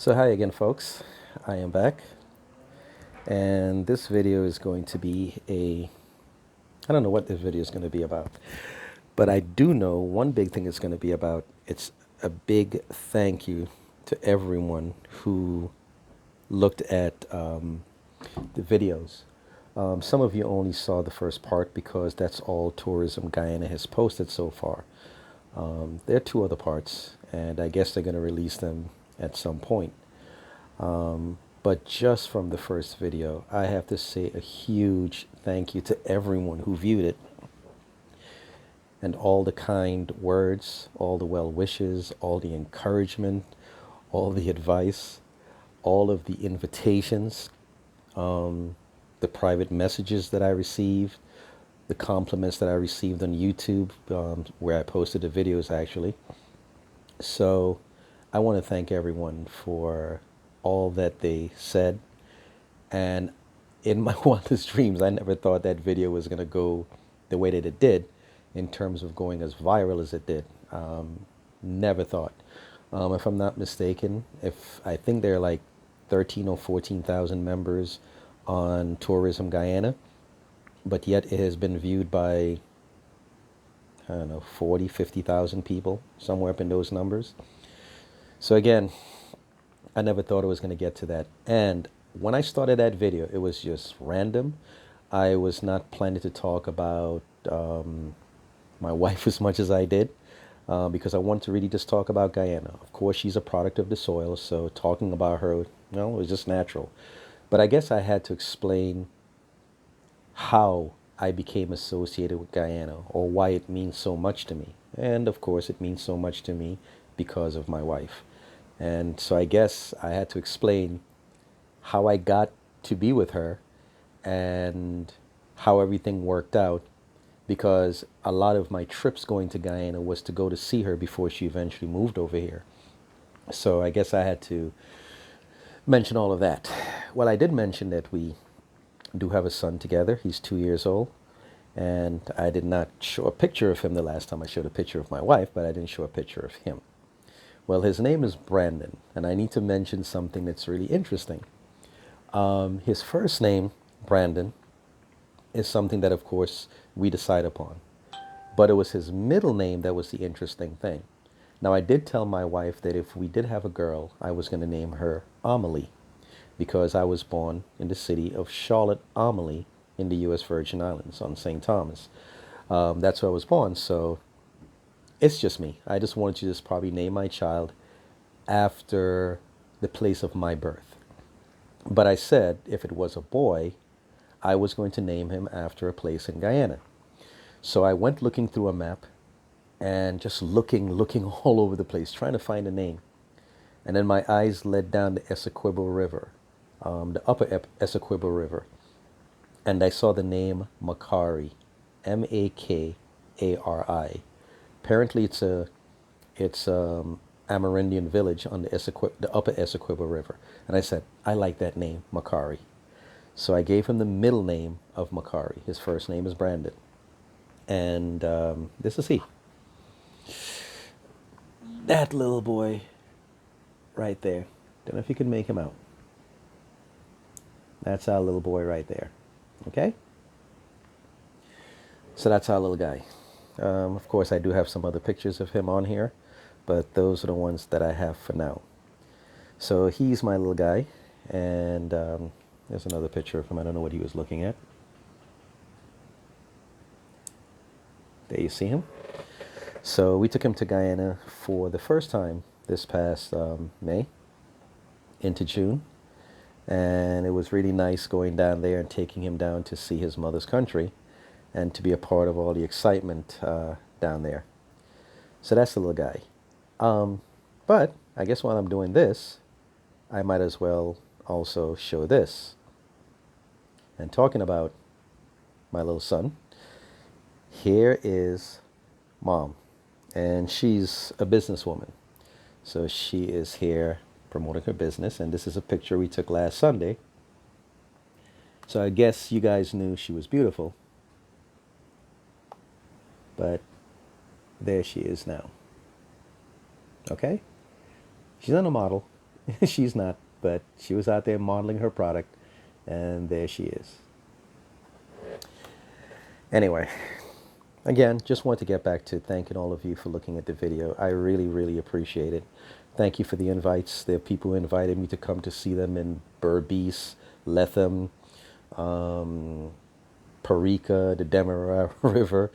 So hi again, folks. I am back, and this video is going to be I don't know what this video is going to be about, but I do know one big thing it's going to be about. It's a big thank you to everyone who looked at the videos. Some of you only saw the first part because that's all Tourism Guyana has posted so far. There are two other parts, and I guess they're going to release them at some point. But just from the first video, I have to say a huge thank you to everyone who viewed it, and all the kind words, all the well wishes, all the encouragement, all the advice, all of the invitations, the private messages that I received, the compliments that I received on YouTube, where I posted the videos actually. So I want to thank everyone for all that they said. And in my wildest dreams, I never thought that video was going to go the way that it did in terms of going as viral as it did. Never thought. If I'm not mistaken, if I think there are like 13 or 14,000 members on Tourism Guyana, but yet it has been viewed by, I don't know, 40, 50,000 people, somewhere up in those numbers. So again, I never thought it was going to get to that. And when I started that video, it was just random. I was not planning to talk about my wife as much as I did, because I wanted to really just talk about Guyana. Of course, she's a product of the soil, so talking about her, it was just natural. But I guess I had to explain how I became associated with Guyana, or why it means so much to me. And of course, it means so much to me because of my wife. And so I guess I had to explain how I got to be with her and how everything worked out, because a lot of my trips going to Guyana was to go to see her before she eventually moved over here. So I guess I had to mention all of that. Well, I did mention that we do have a son together. He's 2 years old. And I did not show a picture of him the last time. I showed a picture of my wife, but I didn't show a picture of him. Well, his name is Brandon, and I need to mention something that's really interesting. His first name, Brandon, is something that, of course, we decide upon. But it was his middle name that was the interesting thing. Now, I did tell my wife that if we did have a girl, I was going to name her Amelie, because I was born in the city of Charlotte, Amelie, in the U.S. Virgin Islands on St. Thomas. That's where I was born, so it's just me. I just wanted to just probably name my child after the place of my birth. But I said if it was a boy, I was going to name him after a place in Guyana. So I went looking through a map and just looking all over the place, trying to find a name. And then my eyes led down the Essequibo River, the upper Essequibo River. And I saw the name Makari, Makari. Apparently it's Amerindian village on the upper Essequibo River. And I said, I like that name, Makari. So I gave him the middle name of Makari. His first name is Brandon. And this is he. That little boy right there. Don't know if you can make him out. That's our little boy right there. Okay? So that's our little guy. Of course, I do have some other pictures of him on here, but those are the ones that I have for now. So he's my little guy, and there's another picture of him. I don't know what he was looking at. There you see him. So we took him to Guyana for the first time this past May into June, and it was really nice going down there and taking him down to see his mother's country and to be a part of all the excitement down there. So that's the little guy. But I guess while I'm doing this, I might as well also show this. And talking about my little son, here is Mom. And she's a businesswoman. So she is here promoting her business. And this is a picture we took last Sunday. So I guess you guys knew she was beautiful. But there she is now. Okay? She's not a model. She's not, but she was out there modeling her product, and there she is. Anyway, again, just want to get back to thanking all of you for looking at the video. I really, really appreciate it. Thank you for the invites. There are people who invited me to come to see them in Berbice, Lethem, um, Parika, the Demerara River.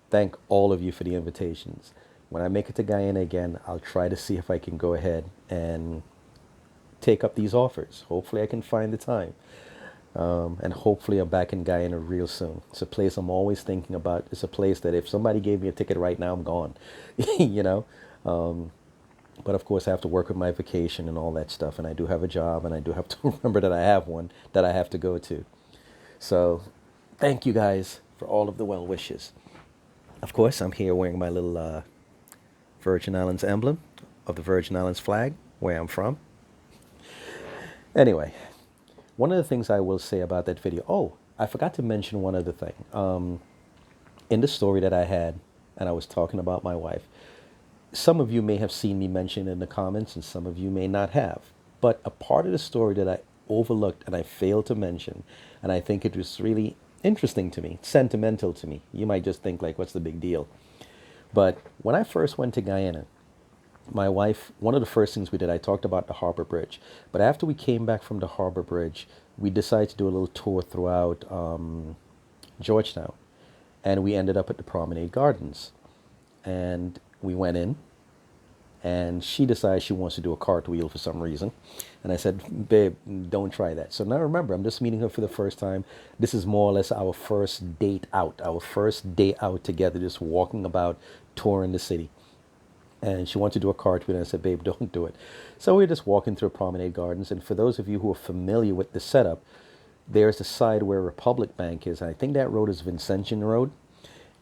Thank all of you for the invitations. When I make it to Guyana again, I'll try to see if I can go ahead and take up these offers. Hopefully I can find the time. And hopefully I'm back in Guyana real soon. It's a place I'm always thinking about. It's a place that if somebody gave me a ticket right now, I'm gone, you know? But of course I have to work with my vacation and all that stuff. And I do have a job, and I do have to remember that I have one that I have to go to. So thank you guys for all of the well wishes. Of course, I'm here wearing my little Virgin Islands emblem of the Virgin Islands flag, where I'm from. Anyway, one of the things I will say about that video, oh, I forgot to mention one other thing. In the story that I had, and I was talking about my wife, some of you may have seen me mention in the comments, and some of you may not have. But a part of the story that I overlooked and I failed to mention, and I think it was really interesting to me, sentimental to me. You might just think like, what's the big deal? But when I first went to Guyana, my wife, one of the first things we did, I talked about the Harbor Bridge. But after we came back from the Harbor Bridge, we decided to do a little tour throughout Georgetown. And we ended up at the Promenade Gardens. And we went in, and she decides she wants to do a cartwheel for some reason. And I said, babe, don't try that. So now remember, I'm just meeting her for the first time. This is more or less our first date out, our first day out together, just walking about, touring the city. And she wanted to do a cartwheel, and I said, babe, don't do it. So we were just walking through Promenade Gardens. And for those of you who are familiar with the setup, there's the side where Republic Bank is. And I think that road is Vincentian Road.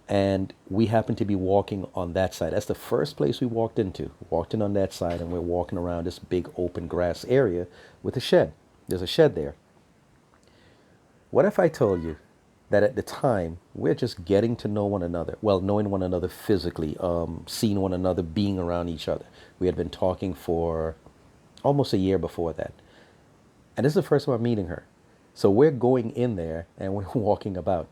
And we happened to be walking on that side. That's the first place we walked into. Walked in on that side, and we're walking around this big open grass area with a shed. There's a shed there. What if I told you that at the time we're just getting to know one another, well, knowing one another physically, seeing one another, being around each other. We had been talking for almost a year before that, and this is the first time I'm meeting her. So we're going in there and we're walking about.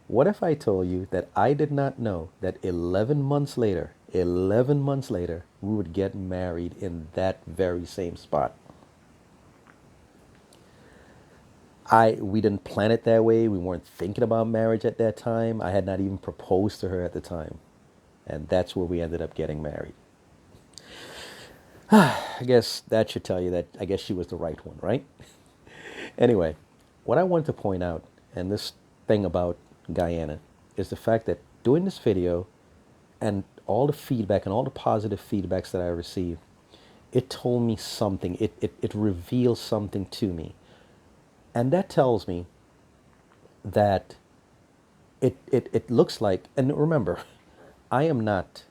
What if I told you that I did not know that 11 months later, we would get married in that very same spot? We didn't plan it that way. We weren't thinking about marriage at that time. I had not even proposed to her at the time. And that's where we ended up getting married. I guess that should tell you that I guess she was the right one, right? Anyway, what I wanted to point out, and this thing about Guyana, is the fact that doing this video and all the feedback and all the positive feedbacks that I received, it told me something. It revealed something to me. And that tells me that it looks like, and remember, I am not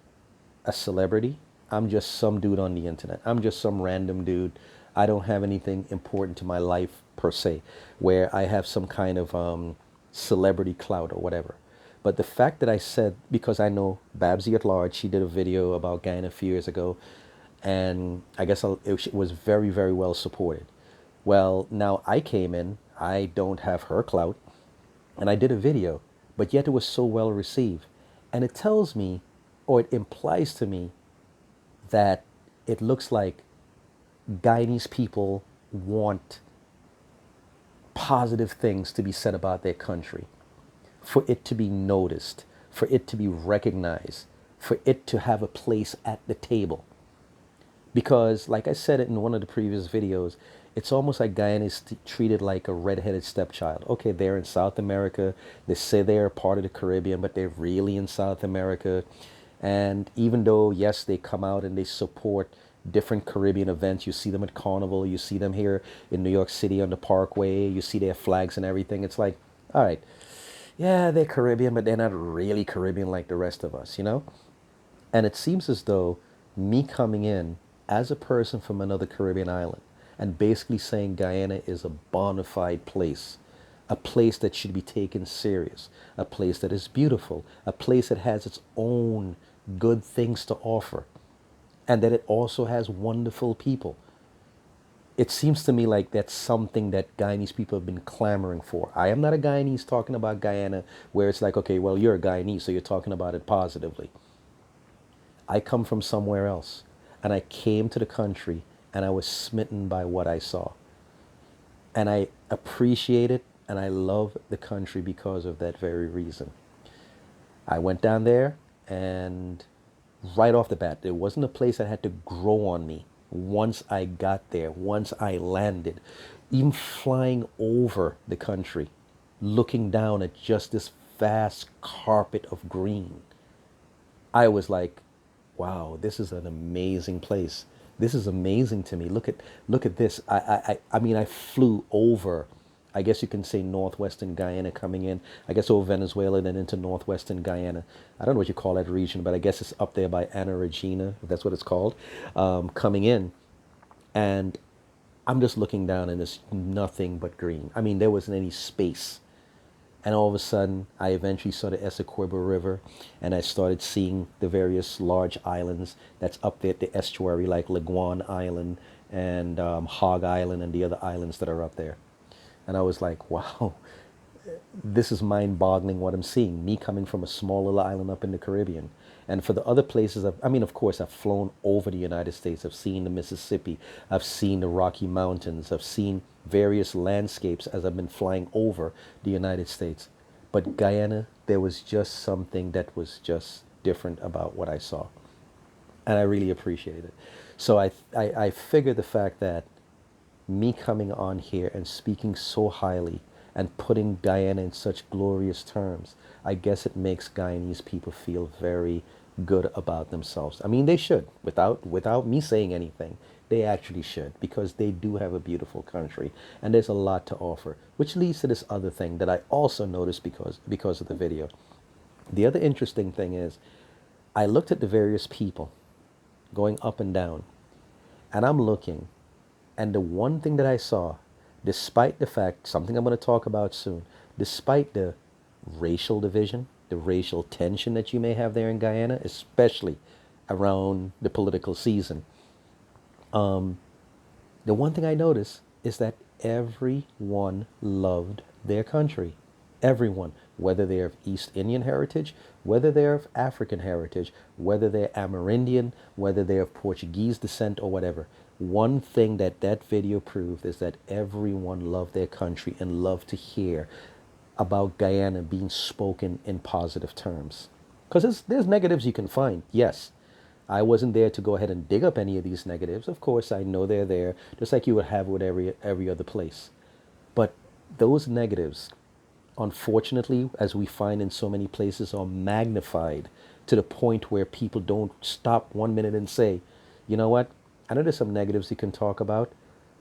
a celebrity. I'm just some dude on the internet. I'm just some random dude. I don't have anything important to my life per se, where I have some kind of celebrity clout or whatever. But the fact that I said, because I know Babsy at Large, she did a video about Guyana a few years ago, and I guess it was very, very well supported. Well, now I came in, I don't have her clout, and I did a video, but yet it was so well received. And it tells me, or it implies to me, that it looks like Guyanese people want positive things to be said about their country, for it to be noticed, for it to be recognized, for it to have a place at the table. Because, like I said it in one of the previous videos, it's almost like Guyana is treated like a red-headed stepchild. Okay, they're in South America. They say they're part of the Caribbean, but they're really in South America. And even though, yes, they come out and they support different Caribbean events, you see them at Carnival, you see them here in New York City on the Parkway, you see their flags and everything. It's like, all right, yeah, they're Caribbean, but they're not really Caribbean like the rest of us, you know? And it seems as though me coming in as a person from another Caribbean island and basically saying Guyana is a bona fide place, a place that should be taken serious, a place that is beautiful, a place that has its own good things to offer, and that it also has wonderful people. it seems to me like that's something that Guyanese people have been clamoring for. I am not a Guyanese talking about Guyana where it's like, okay, well, you're a Guyanese, so you're talking about it positively. I come from somewhere else, and I came to the country, and I was smitten by what I saw. And I appreciate it, and I love the country because of that very reason. I went down there, and right off the bat, there wasn't a place that had to grow on me once I got there, once I landed. Even flying over the country, looking down at just this vast carpet of green, I was like, wow, this is an amazing place. This is amazing to me. Look at this. I mean, I flew over, I guess you can say northwestern Guyana coming in. I guess over Venezuela and then into northwestern Guyana. I don't know what you call that region, but I guess it's up there by Anna Regina, if that's what it's called, coming in. And I'm just looking down and there's nothing but green. I mean, there wasn't any space. And all of a sudden, I eventually saw the Essequibo River, and I started seeing the various large islands that's up there at the estuary, like Leguan Island and Hog Island and the other islands that are up there. And I was like, wow, this is mind-boggling what I'm seeing. Me coming from a small little island up in the Caribbean. And for the other places, I mean, of course, I've flown over the United States. I've seen the Mississippi. I've seen the Rocky Mountains. I've seen various landscapes as I've been flying over the United States. But Guyana, there was just something that was just different about what I saw. And I really appreciated it. So I figured the fact that me coming on here and speaking so highly and putting Guyana in such glorious terms, I guess it makes Guyanese people feel very good about themselves. I mean, they should. Without me saying anything, they actually should, because they do have a beautiful country and there's a lot to offer, which leads to this other thing that I also noticed because of the video. The other interesting thing is I looked at the various people going up and down, and I'm looking, and the one thing that I saw, despite the fact, something I'm going to talk about soon, despite the racial division, the racial tension that you may have there in Guyana, especially around the political season, the one thing I noticed is that everyone loved their country. Everyone, whether they're of East Indian heritage, whether they're of African heritage, whether they're Amerindian, whether they're of Portuguese descent or whatever. One thing that that video proved is that everyone loved their country and loved to hear about Guyana being spoken in positive terms. Because there's negatives you can find, yes. I wasn't there to go ahead and dig up any of these negatives. Of course, I know they're there, just like you would have with every other place. But those negatives, unfortunately, as we find in so many places, are magnified to the point where people don't stop 1 minute and say, you know what? I know there's some negatives you can talk about,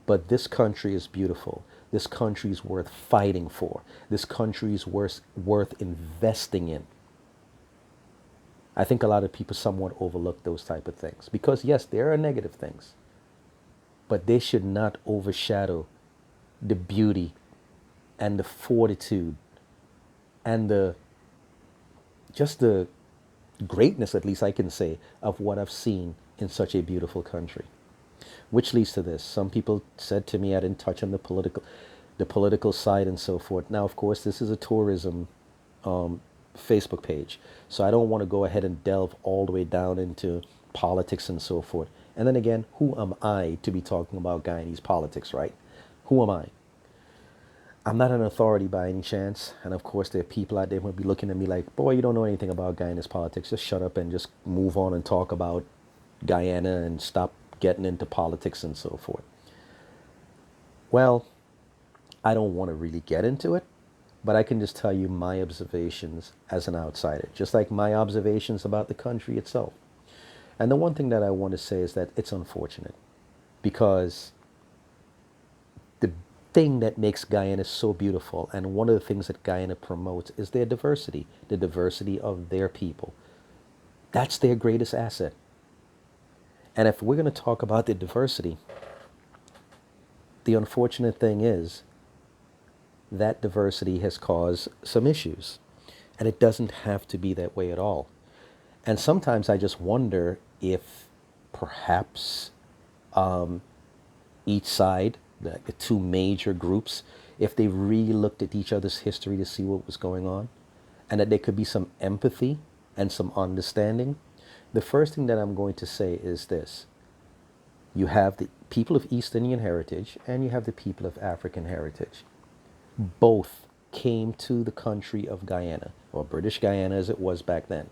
but this country is beautiful. This country is worth fighting for. This country is worth investing in. I think a lot of people somewhat overlook those type of things because, yes, there are negative things, but they should not overshadow the beauty and the fortitude and the greatness, at least I can say, of what I've seen in such a beautiful country. Which leads to this. Some people said to me I didn't touch on the political side and so forth. Now, of course, this is a tourism Facebook page, so I don't want to go ahead and delve all the way down into politics and so forth. And then again, who am I to be talking about Guyanese politics, right? Who am I? I'm not an authority by any chance. And of course, there are people out there who will be looking at me like, boy, you don't know anything about Guyanese politics. Just shut up and just move on and talk about Guyana and stop getting into politics and so forth. Well, I don't want to really get into it, but I can just tell you my observations as an outsider, just like my observations about the country itself. And the one thing that I want to say is that it's unfortunate because the thing that makes Guyana so beautiful, and one of the things that Guyana promotes, is their diversity, the diversity of their people. That's their greatest asset. And if we're going to talk about the diversity, the unfortunate thing is that diversity has caused some issues. And it doesn't have to be that way at all. And sometimes I just wonder if perhaps each side, the two major groups, if they really looked at each other's history to see what was going on, and that there could be some empathy and some understanding, the first thing that I'm going to say is this. You have the people of East Indian heritage and you have the people of African heritage. Both came to the country of Guyana, or British Guyana as it was back then.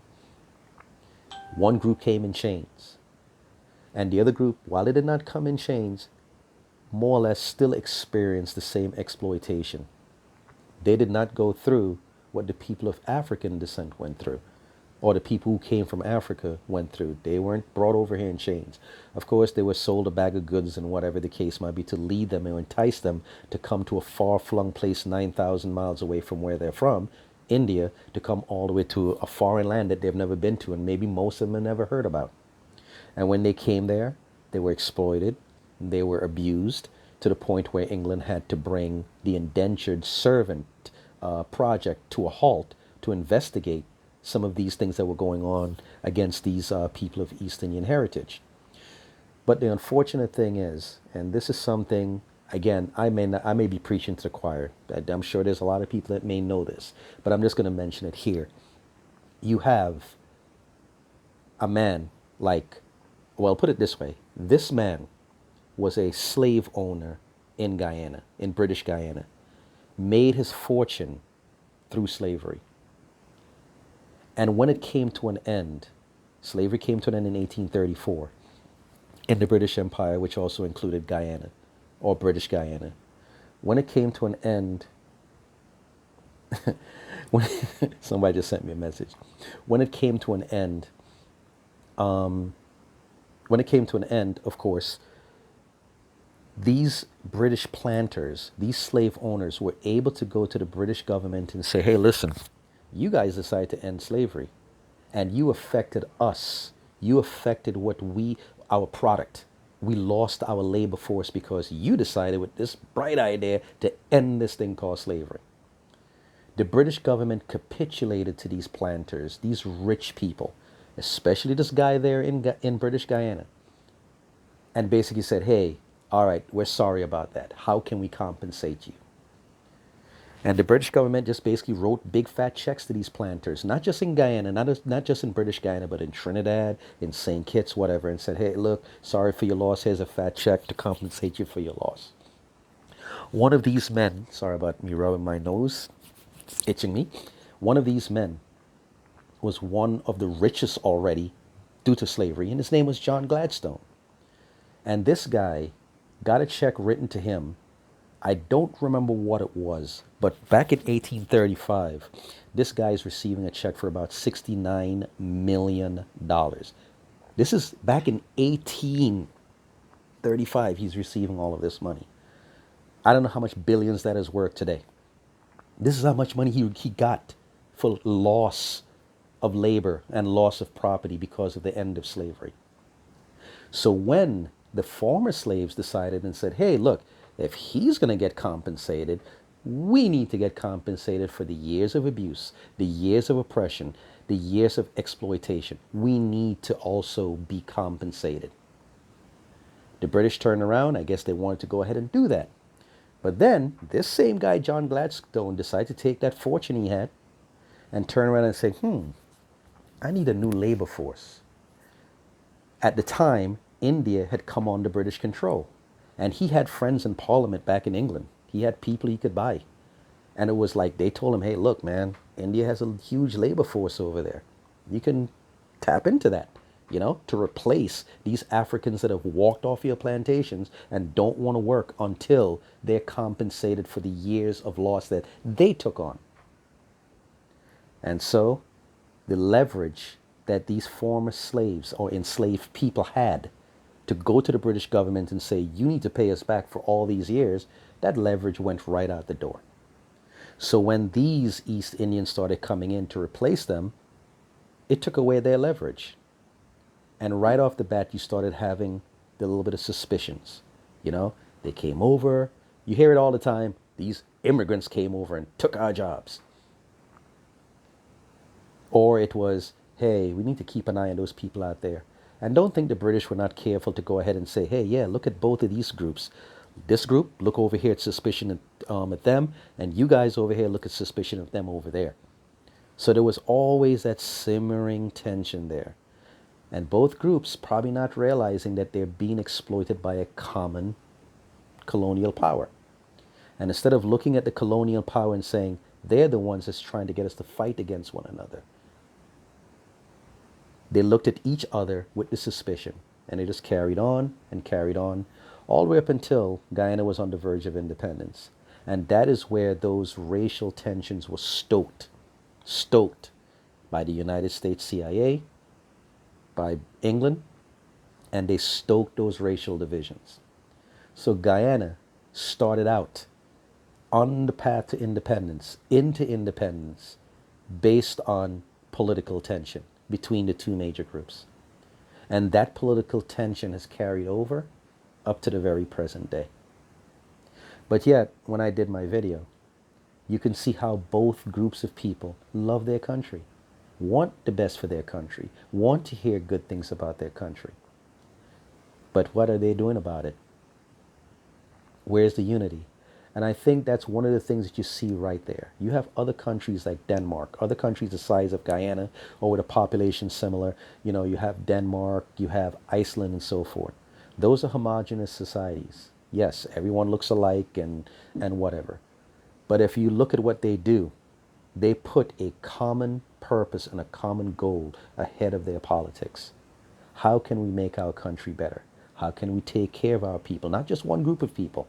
One group came in chains, and the other group, while it did not come in chains, more or less still experienced the same exploitation. They did not go through what the people of African descent went through, or the people who came from Africa went through. They weren't brought over here in chains. Of course, they were sold a bag of goods and whatever the case might be to lead them and entice them to come to a far-flung place 9,000 miles away from where they're from, India, to come all the way to a foreign land that they've never been to and maybe most of them have never heard about. And when they came there, they were exploited, they were abused to the point where England had to bring the indentured servant project to a halt to investigate some of these things that were going on against these people of East Indian heritage. But the unfortunate thing is, and this is something, again, I may be preaching to the choir. I'm sure there's a lot of people that may know this, but I'm just going to mention it here. You have a man like, well, put it this way. This man was a slave owner in Guyana, in British Guyana, made his fortune through slavery. And when it came to an end, slavery came to an end in 1834 in the British Empire, which also included Guyana, or British Guyana. When it came to an end, when somebody just sent me a message. When it came to an end, of course, these British planters, these slave owners were able to go to the British government and say, hey, listen, you guys decided to end slavery and you affected us. You affected our product. We lost our labor force because you decided with this bright idea to end this thing called slavery. The British government capitulated to these planters, these rich people, especially this guy there in British Guyana, and basically said, hey, all right, we're sorry about that. How can we compensate you? And the British government just basically wrote big fat checks to these planters, not just in Guyana, not just in British Guyana, but in Trinidad, in St. Kitts, whatever, and said, hey, look, sorry for your loss. Here's a fat check to compensate you for your loss. One of these men, sorry about me rubbing my nose, it's itching me. One of these men was one of the richest already due to slavery, and his name was John Gladstone. And this guy got a check written to him. I don't remember what it was, but back in 1835, this guy is receiving a check for about $69 million. This is back in 1835, he's receiving all of this money. I don't know how much billions that is worth today. This is how much money he got for loss of labor and loss of property because of the end of slavery. So when the former slaves decided and said, hey, look, if he's going to get compensated, we need to get compensated for the years of abuse, the years of oppression, the years of exploitation. We need to also be compensated. The British turned around. I guess they wanted to go ahead and do that. But then this same guy, John Gladstone, decided to take that fortune he had and turn around and say, I need a new labor force. At the time, India had come under British control. And he had friends in Parliament back in England. He had people he could buy. And it was like they told him, hey, look, man, India has a huge labor force over there. You can tap into that, to replace these Africans that have walked off your plantations and don't want to work until they're compensated for the years of loss that they took on. And so the leverage that these former slaves or enslaved people had to go to the British government and say, you need to pay us back for all these years, that leverage went right out the door. So when these East Indians started coming in to replace them, it took away their leverage. And right off the bat, you started having the little bit of suspicions. They came over. You hear it all the time. These immigrants came over and took our jobs. Or it was, hey, we need to keep an eye on those people out there. And don't think the British were not careful to go ahead and say, hey, yeah, look at both of these groups. This group, look over here at suspicion at them, and you guys over here look at suspicion of them over there. So there was always that simmering tension there. And both groups probably not realizing that they're being exploited by a common colonial power. And instead of looking at the colonial power and saying, they're the ones that's trying to get us to fight against one another, they looked at each other with the suspicion. And they just carried on and carried on, all the way up until Guyana was on the verge of independence. And that is where those racial tensions were stoked by the United States CIA, by England, and they stoked those racial divisions. So Guyana started out on the path to independence, into independence, based on political tension between the two major groups. And that political tension has carried over up to the very present day. But yet, when I did my video, you can see how both groups of people love their country, want the best for their country, want to hear good things about their country. But what are they doing about it? Where's the unity? And I think that's one of the things that you see right there. You have other countries like Denmark, other countries the size of Guyana or with a population similar. You know, you have Denmark, you have Iceland and so forth. Those are homogeneous societies. Yes, everyone looks alike and whatever. But if you look at what they do, they put a common purpose and a common goal ahead of their politics. How can we make our country better? How can we take care of our people? Not just one group of people.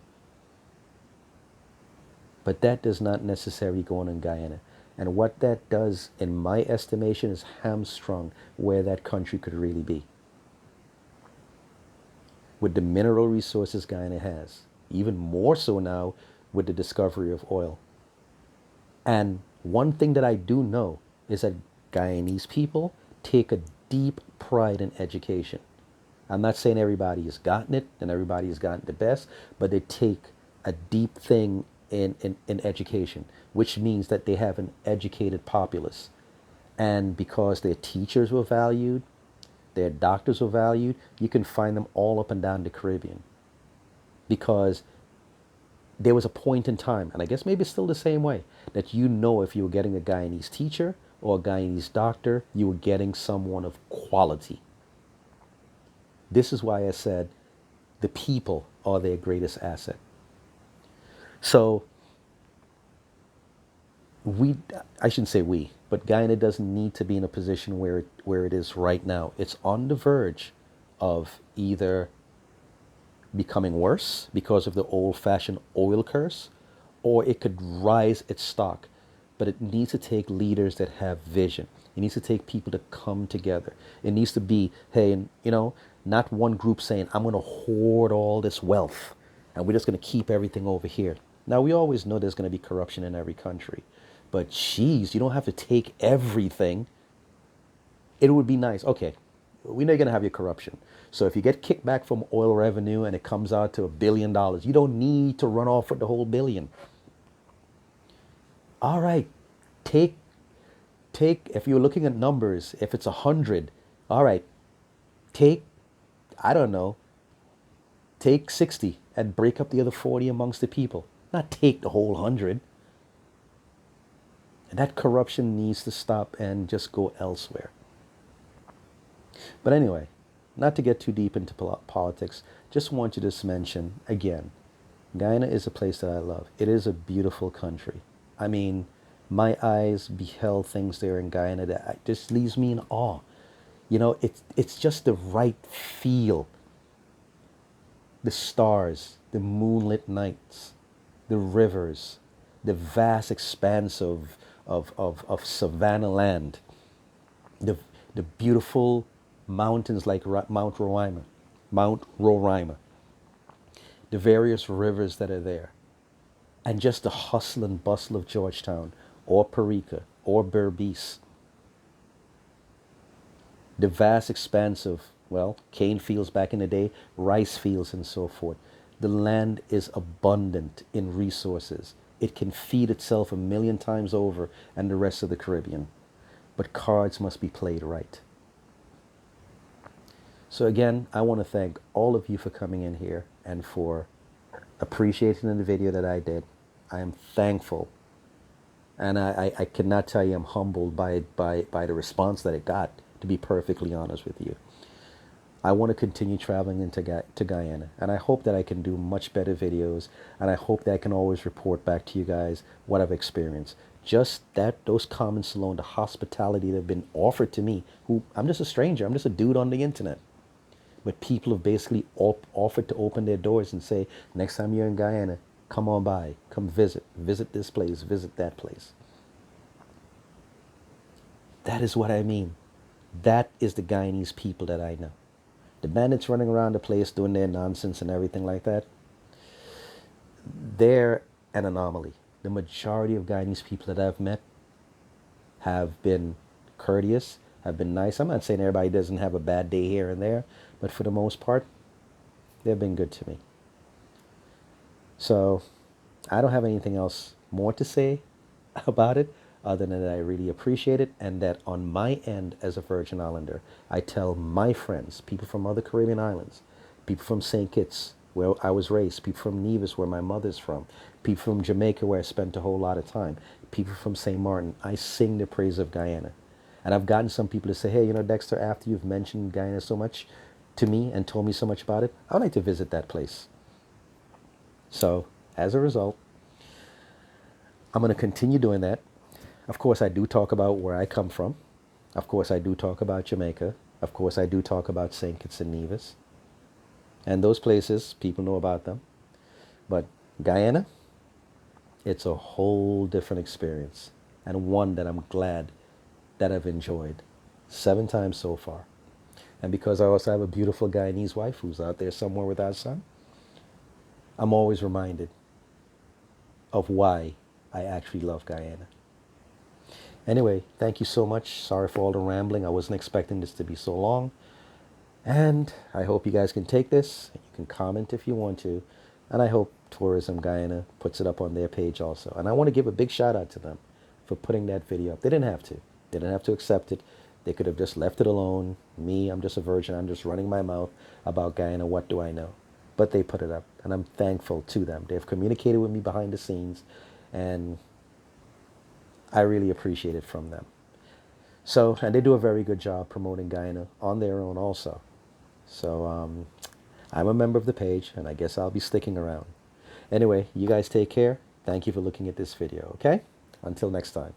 But that does not necessarily go on in Guyana. And what that does, in my estimation, is hamstrung where that country could really be. With the mineral resources Guyana has, even more so now with the discovery of oil. And one thing that I do know is that Guyanese people take a deep pride in education. I'm not saying everybody has gotten it and everybody has gotten the best, but they take a deep thing in education, which means that they have an educated populace. And because their teachers were valued, their doctors were valued, you can find them all up and down the Caribbean. Because there was a point in time, and I guess maybe it's still the same way, that you know if you were getting a Guyanese teacher or a Guyanese doctor, you were getting someone of quality. This is why I said the people are their greatest asset. So I shouldn't say we, but Guyana doesn't need to be in a position where it is right now. It's on the verge of either becoming worse because of the old-fashioned oil curse, or it could rise its stock. But it needs to take leaders that have vision. It needs to take people to come together. It needs to be, hey, not one group saying, I'm going to hoard all this wealth and we're just going to keep everything over here. Now, we always know there's going to be corruption in every country. But geez, you don't have to take everything. It would be nice. Okay, we know you're going to have your corruption. So if you get kicked back from oil revenue and it comes out to $1 billion, you don't need to run off with the whole billion. All right, take, if you're looking at numbers, if it's 100, all right, take, I don't know, take 60 and break up the other 40 amongst the people. Not take the whole 100. And that corruption needs to stop and just go elsewhere. But anyway, not to get too deep into politics, just want you to mention, again, Guyana is a place that I love. It is a beautiful country. I mean, my eyes beheld things there in Guyana that just leaves me in awe. You know, it's just the right feel. The stars, the moonlit nights, the rivers, the vast expanse of savanna land, the beautiful mountains like Mount Roraima, the various rivers that are there, and just the hustle and bustle of Georgetown or Parika or Berbice, the vast expanse of, well, cane fields back in the day, rice fields and so forth. The land is abundant in resources. It can feed itself 1,000,000 times over and the rest of the Caribbean. But cards must be played right. So again, I want to thank all of you for coming in here and for appreciating the video that I did. I am thankful, and I cannot tell you I'm humbled by the response that it got, to be perfectly honest with you. I want to continue traveling to Guyana, and I hope that I can do much better videos, and I hope that I can always report back to you guys what I've experienced. Just that, those comments alone, the hospitality that have been offered to me, who I'm just a stranger, I'm just a dude on the internet. But people have basically offered to open their doors and say, next time you're in Guyana, come on by, come visit this place, visit that place. That is what I mean. That is the Guyanese people that I know. The bandits running around the place doing their nonsense and everything like that, they're an anomaly. The majority of Guyanese people that I've met have been courteous, have been nice. I'm not saying everybody doesn't have a bad day here and there, but for the most part, they've been good to me. So I don't have anything else more to say about it other than that I really appreciate it, and that on my end as a Virgin Islander, I tell my friends, people from other Caribbean islands, people from St. Kitts, where I was raised, people from Nevis, where my mother's from, people from Jamaica, where I spent a whole lot of time, people from St. Martin, I sing the praise of Guyana. And I've gotten some people to say, hey, Dexter, after you've mentioned Guyana so much to me and told me so much about it, I'd like to visit that place. So as a result, I'm going to continue doing that. Of course, I do talk about where I come from. Of course, I do talk about Jamaica. Of course, I do talk about St. Kitts and Nevis. And those places, people know about them. But Guyana, it's a whole different experience, and one that I'm glad that I've enjoyed 7 times so far. And because I also have a beautiful Guyanese wife who's out there somewhere with our son, I'm always reminded of why I actually love Guyana. Anyway, thank you so much. Sorry for all the rambling. I wasn't expecting this to be so long. And I hope you guys can take this. You can comment if you want to. And I hope Tourism Guyana puts it up on their page also. And I want to give a big shout out to them for putting that video up. They didn't have to. They didn't have to accept it. They could have just left it alone. Me, I'm just a virgin. I'm just running my mouth about Guyana. What do I know? But they put it up, and I'm thankful to them. They've communicated with me behind the scenes, and I really appreciate it from them. So, and they do a very good job promoting Guyana on their own also. So I'm a member of the page, and I guess I'll be sticking around. Anyway, you guys take care. Thank you for looking at this video, okay? Until next time.